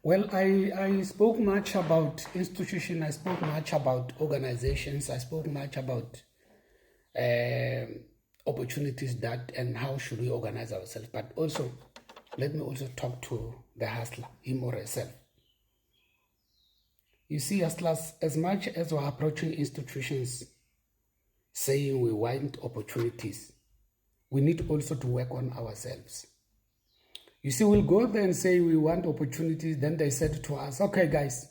Well, I spoke much about institution. I spoke much about organizations. I spoke much about opportunities that and how should we organize ourselves. But also, let me also talk to the hustler, him or herself. You see, hustlers, as much as we're approaching institutions saying we want opportunities, we need also to work on ourselves. You see, we'll go there and say we want opportunities. Then they said to us, okay, guys.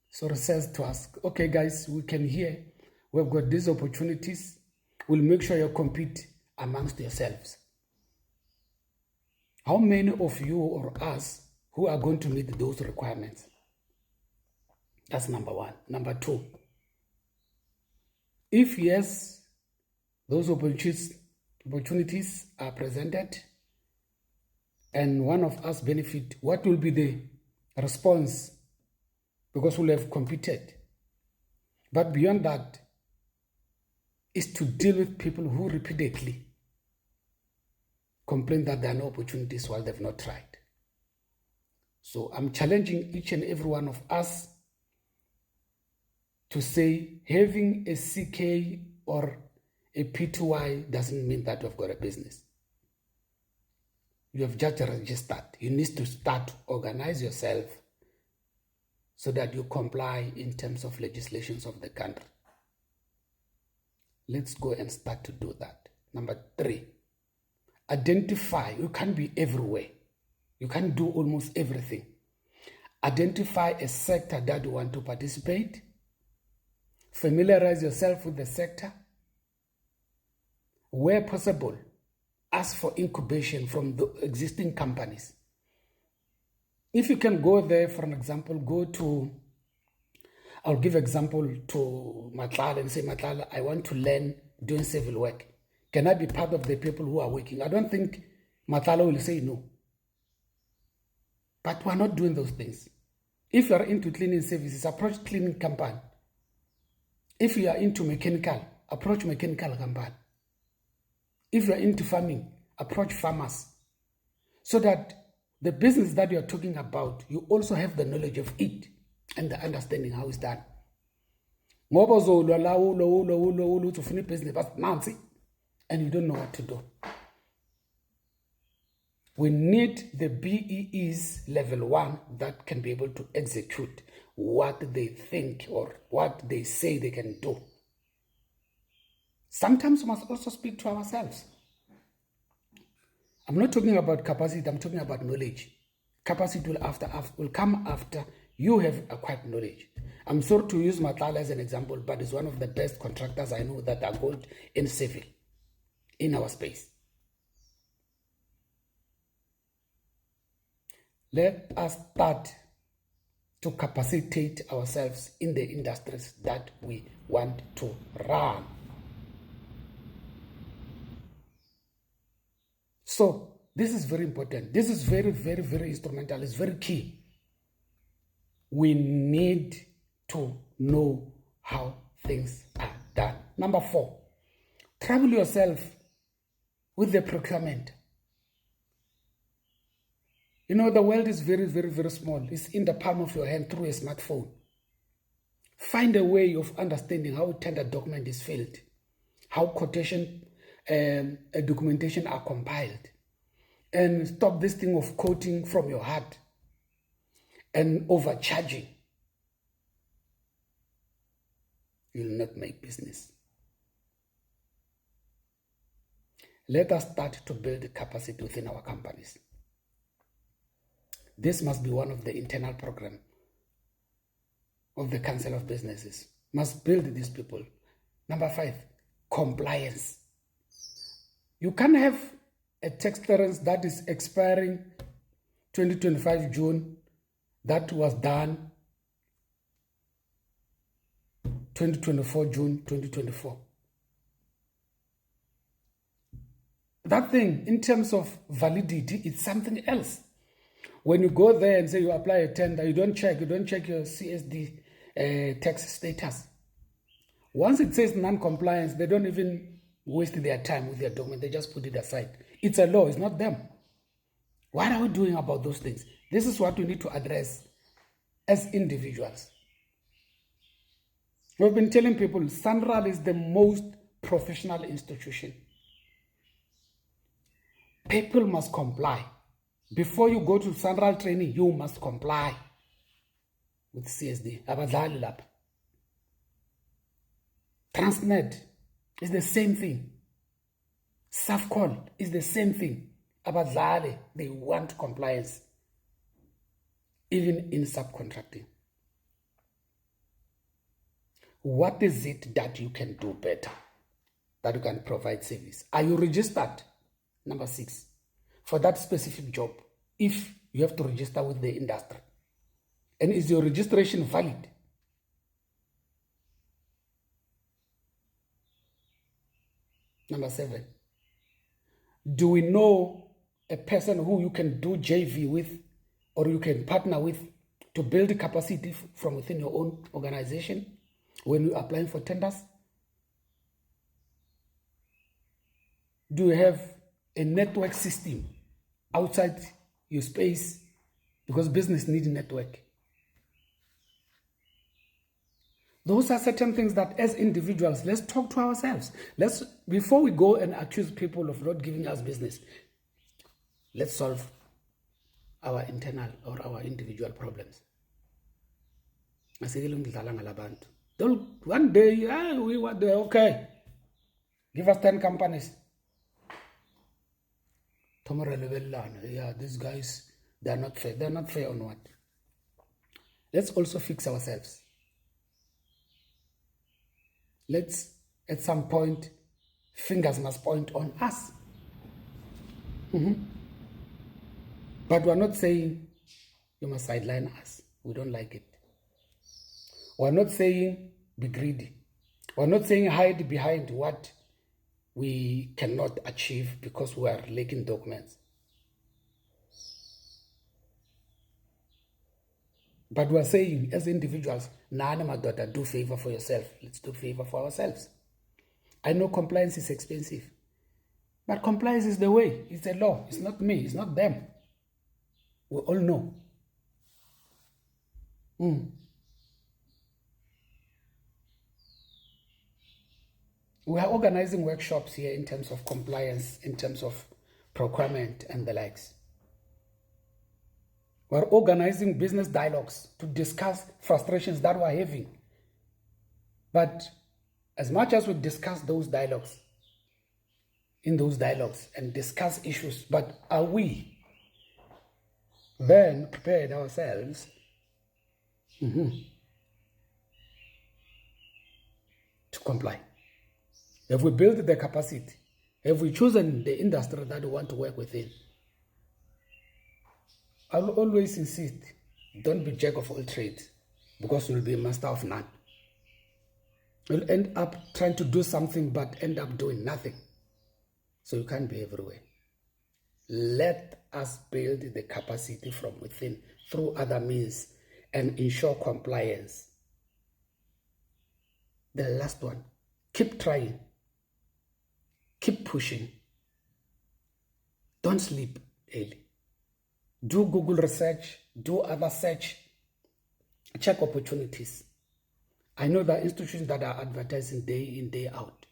So it says to us, okay, guys, we can hear we've got these opportunities. We'll make sure you compete amongst yourselves. How many of you or us who are going to meet those requirements? That's number one. Number two, if yes, those opportunities are presented, and one of us benefit, what will be the response? Because we'll have competed. But beyond that is to deal with people who repeatedly complain that there are no opportunities while they've not tried. So I'm challenging each and every one of us to say having a CK or a P2Y doesn't mean that you've got a business. You have just registered. You need to start to organize yourself so that you comply in terms of legislations of the country. Let's go and start to do that. Number three, identify. You can't be everywhere. You can't do almost everything. Identify a sector that you want to participate. Familiarize yourself with the sector. Where possible, ask for incubation from the existing companies. If you can go there, for an example, go to, I'll give example to Matlala and say, Matlala, I want to learn doing civil work. Can I be part of the people who are working? I don't think Matlala will say no. But we're not doing those things. If you are into cleaning services, approach cleaning company. If you are into mechanical, approach mechanical company. If you are into farming, approach farmers. So that the business that you are talking about, you also have the knowledge of it and the understanding how it's done. And you don't know what to do. We need the BEEs level 1 that can be able to execute what they think or what they say they can do. Sometimes we must also speak to ourselves. I'm not talking about capacity, I'm talking about knowledge. Capacity will come after you have acquired knowledge. I'm sorry to use Matlala as an example, but it's one of the best contractors I know that are good in civil, in our space. Let us start to capacitate ourselves in the industries that we want to run. So this is very important. This is very, very, very instrumental. It's very key. We need to know how things are done. Number 4, trouble yourself with the procurement. You know, the world is very, very, very small. It's in the palm of your hand through a smartphone. Find a way of understanding how a tender document is filled, how quotation documentation are compiled, and stop this thing of quoting from your heart and overcharging. You'll not make business. Let us start to build capacity within our companies. This must be one of the internal programs of the Council of Businesses. Must build these people. Number 5, compliance. You can't have a tax clearance that is expiring 2025 June that was done 2024 June 2024. That thing, in terms of validity, it's something else. When you go there and say you apply a tender, you don't check your CSD tax status. Once it says non-compliance, they don't even waste their time with their document. They just put it aside. It's a law. It's not them. What are we doing about those things? This is what we need to address as individuals. We've been telling people SANRAL is the most professional institution. People must comply. Before you go to SANRAL training, you must comply with CSD. Abadlali lapha. Transnet is the same thing. SAFCON is the same thing. Abadlali, they want compliance, even in subcontracting. What is it that you can do better, that you can provide service? Are you registered? Number 6, for that specific job, if you have to register with the industry. And is your registration valid? Number 7, do we know a person who you can do JV with or you can partner with to build capacity from within your own organization when you're applying for tenders? Do you have a network system outside your space? Because business needs network. Those are certain things that as individuals, let's talk to ourselves. Before we go and accuse people of not giving us business, let's solve our internal or our individual problems. One day, we want the okay. Give us 10 companies. Tomorrow, yeah, these guys, they're not fair. They're not fair on what? Let's also fix ourselves. Let's, at some point, fingers must point on us. But we're not saying you must sideline us. We don't like it. We're not saying be greedy. We're not saying hide behind what we cannot achieve because we are lacking documents. But we're saying, as individuals, Nana Madota, do favor for yourself. Let's do favor for ourselves. I know compliance is expensive, but compliance is the way. It's a law. It's not me. It's not them. We all know. We are organizing workshops here in terms of compliance, in terms of procurement and the likes. We're organizing business dialogues to discuss frustrations that we're having. But as much as we discuss those dialogues, and discuss issues, but are we then prepared ourselves to comply? Have we built the capacity? Have we chosen the industry that we want to work within? I'll always insist, don't be jack of all trades, because you'll be a master of none. You'll end up trying to do something but end up doing nothing. So you can't be everywhere. Let us build the capacity from within through other means and ensure compliance. The last one, keep trying. Keep pushing. Don't sleep early. Do Google research, do other search, check opportunities. I know there are institutions that are advertising day in, day out.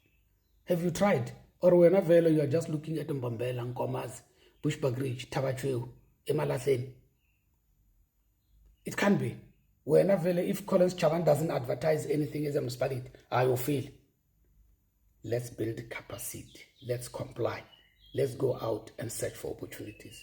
Have you tried? Or whenever you are just looking at Mbombela, Nkomazi, Bushbuckridge, Tabachweu, Emalahleni. It can be. Whenever, if Collins Chavan doesn't advertise anything as a municipality, I will fail. Let's build capacity. Let's comply. Let's go out and search for opportunities.